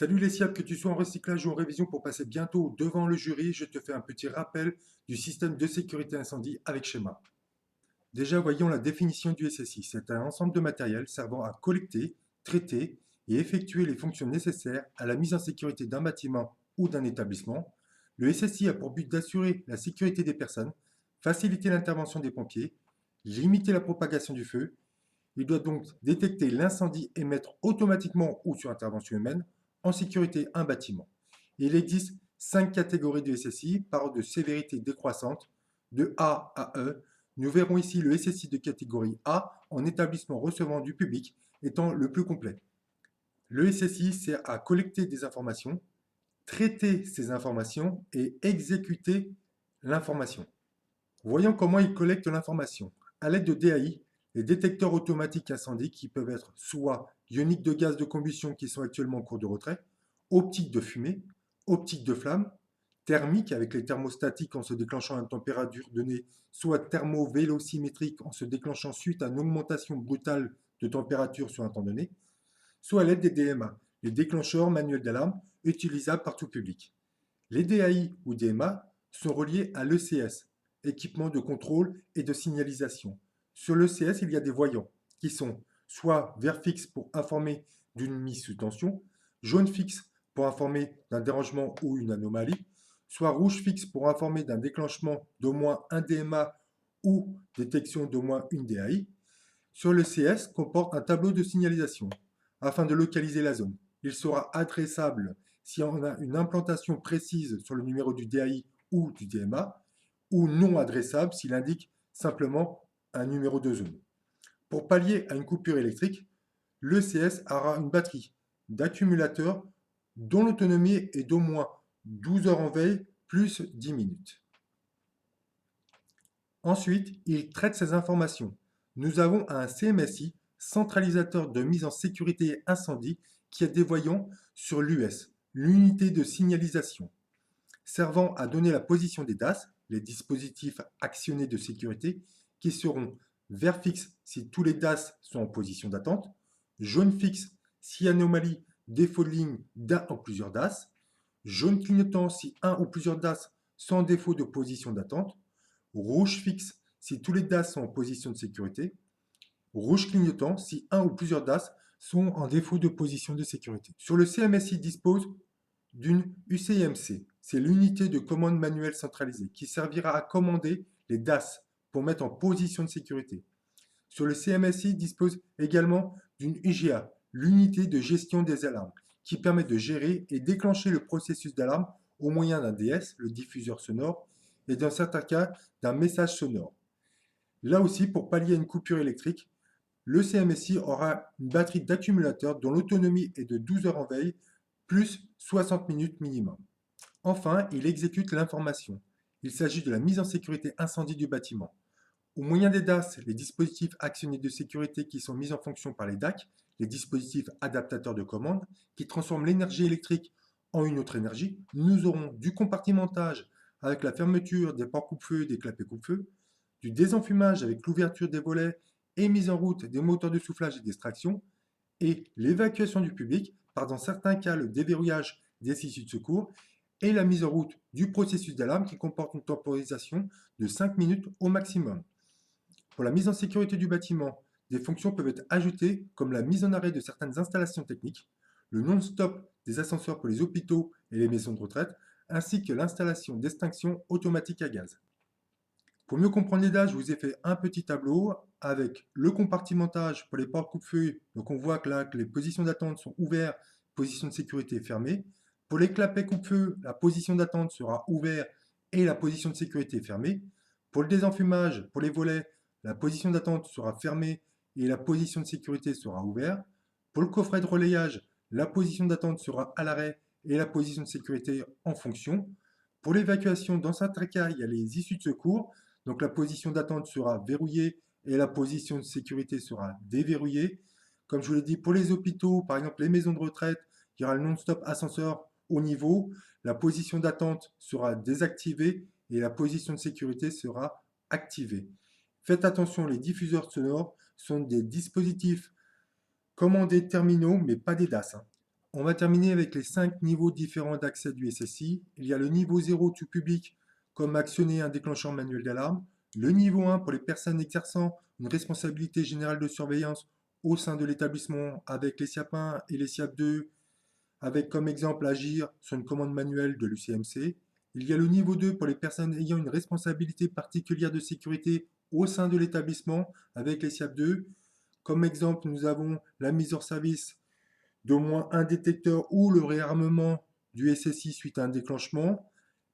Salut les SIAP, que tu sois en recyclage ou en révision pour passer bientôt devant le jury, je te fais un petit rappel du système de sécurité incendie avec schéma. Déjà, voyons la définition du SSI. C'est un ensemble de matériel servant à collecter, traiter et effectuer les fonctions nécessaires à la mise en sécurité d'un bâtiment ou d'un établissement. Le SSI a pour but d'assurer la sécurité des personnes, faciliter l'intervention des pompiers, limiter la propagation du feu. Il doit donc détecter l'incendie et mettre automatiquement ou sur intervention humaine en sécurité un bâtiment. Il existe 5 catégories de SSI par ordre de sévérité décroissante, de A à E. Nous verrons ici le SSI de catégorie A en établissement recevant du public étant le plus complet. Le SSI sert à collecter des informations, traiter ces informations et exécuter l'information. Voyons comment il collecte l'information. À l'aide de DAI, les détecteurs automatiques incendie qui peuvent être soit ioniques de gaz de combustion qui sont actuellement en cours de retrait, optiques de fumée, optiques de flamme, thermiques avec les thermostatiques en se déclenchant à une température donnée, soit thermo-vélosymétriques en se déclenchant suite à une augmentation brutale de température sur un temps donné, soit à l'aide des DMA, les déclencheurs manuels d'alarme utilisables par tout public. Les DAI ou DMA sont reliés à l'ECS, équipement de contrôle et de signalisation. Sur l'ECS, il y a des voyants qui sont soit vert fixe pour informer d'une mise sous tension, jaune fixe pour informer d'un dérangement ou une anomalie, soit rouge fixe pour informer d'un déclenchement d'au moins un DMA ou détection d'au moins une DAI. Sur le CS comporte un tableau de signalisation afin de localiser la zone. Il sera adressable si on a une implantation précise sur le numéro du DAI ou du DMA, ou non adressable s'il indique simplement un numéro de zone. Pour pallier à une coupure électrique, l'ECS aura une batterie d'accumulateurs dont l'autonomie est d'au moins 12 heures en veille plus 10 minutes. Ensuite, il traite ces informations. Nous avons un CMSI, centralisateur de mise en sécurité incendie, qui est dévoyant sur l'US, l'unité de signalisation, servant à donner la position des DAS, les dispositifs actionnés de sécurité, qui seront vert fixe si tous les DAS sont en position d'attente, jaune fixe si anomalie, défaut de ligne d'un ou plusieurs DAS, jaune clignotant si un ou plusieurs DAS sont en défaut de position d'attente, rouge fixe si tous les DAS sont en position de sécurité, rouge clignotant si un ou plusieurs DAS sont en défaut de position de sécurité. Sur le CMSI dispose d'une UCMC, c'est l'unité de commande manuelle centralisée, qui servira à commander les DAS pour mettre en position de sécurité. Sur le CMSI dispose également d'une UGA, l'unité de gestion des alarmes, qui permet de gérer et déclencher le processus d'alarme au moyen d'un DS, le diffuseur sonore, et dans certains cas d'un message sonore. Là aussi, pour pallier à une coupure électrique, le CMSI aura une batterie d'accumulateur dont l'autonomie est de 12 heures en veille, plus 60 minutes minimum. Enfin, il exécute l'information. Il s'agit de la mise en sécurité incendie du bâtiment. Au moyen des DAS, les dispositifs actionnés de sécurité qui sont mis en fonction par les DAC, les dispositifs adaptateurs de commande, qui transforment l'énergie électrique en une autre énergie, nous aurons du compartimentage avec la fermeture des ports coupe-feu et des clapets coupe-feu, du désenfumage avec l'ouverture des volets et mise en route des moteurs de soufflage et d'extraction, et l'évacuation du public par dans certains cas le déverrouillage des issues de secours et la mise en route du processus d'alarme qui comporte une temporisation de 5 minutes au maximum. Pour la mise en sécurité du bâtiment, des fonctions peuvent être ajoutées comme la mise en arrêt de certaines installations techniques, le non-stop des ascenseurs pour les hôpitaux et les maisons de retraite, ainsi que l'installation d'extinction automatique à gaz. Pour mieux comprendre les DAS, je vous ai fait un petit tableau avec le compartimentage pour les portes coupe-feu. Donc on voit que là, que les positions d'attente sont ouvertes, position de sécurité fermée. Pour les clapets coupe-feu, la position d'attente sera ouverte et la position de sécurité fermée. Pour le désenfumage, pour les volets, la position d'attente sera fermée et la position de sécurité sera ouverte. Pour le coffret de relayage, la position d'attente sera à l'arrêt et la position de sécurité en fonction. Pour l'évacuation, dans certains cas, il y a les issues de secours. Donc la position d'attente sera verrouillée et la position de sécurité sera déverrouillée. Comme je vous l'ai dit, pour les hôpitaux, par exemple les maisons de retraite, il y aura le non-stop ascenseur au niveau. La position d'attente sera désactivée et la position de sécurité sera activée. Faites attention, les diffuseurs sonores sont des dispositifs commandés terminaux, mais pas des DAS. On va terminer avec les 5 niveaux différents d'accès du SSI. Il y a le niveau 0 tout public, comme actionner un déclencheur manuel d'alarme. Le niveau 1 pour les personnes exerçant une responsabilité générale de surveillance au sein de l'établissement avec les SIAP 1 et les SIAP 2, avec comme exemple agir sur une commande manuelle de l'UCMC. Il y a le niveau 2 pour les personnes ayant une responsabilité particulière de sécurité au sein de l'établissement avec les SIAP 2. Comme exemple, nous avons la mise hors service d'au moins un détecteur ou le réarmement du SSI suite à un déclenchement.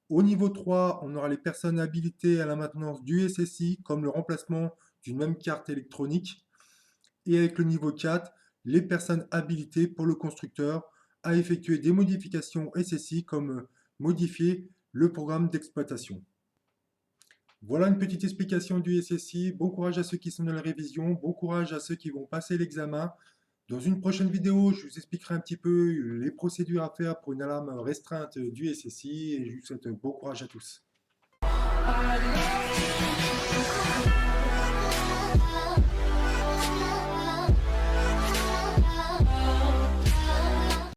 Au niveau 3, on aura les personnes habilitées à la maintenance du SSI, comme le remplacement d'une même carte électronique. Et avec le niveau 4, les personnes habilitées pour le constructeur à effectuer des modifications SSI, comme modifier le programme d'exploitation. Voilà une petite explication du SSI. Bon courage à ceux qui sont dans la révision, bon courage à ceux qui vont passer l'examen. Dans une prochaine vidéo, je vous expliquerai un petit peu les procédures à faire pour une alarme restreinte du SSI et je vous souhaite bon courage à tous.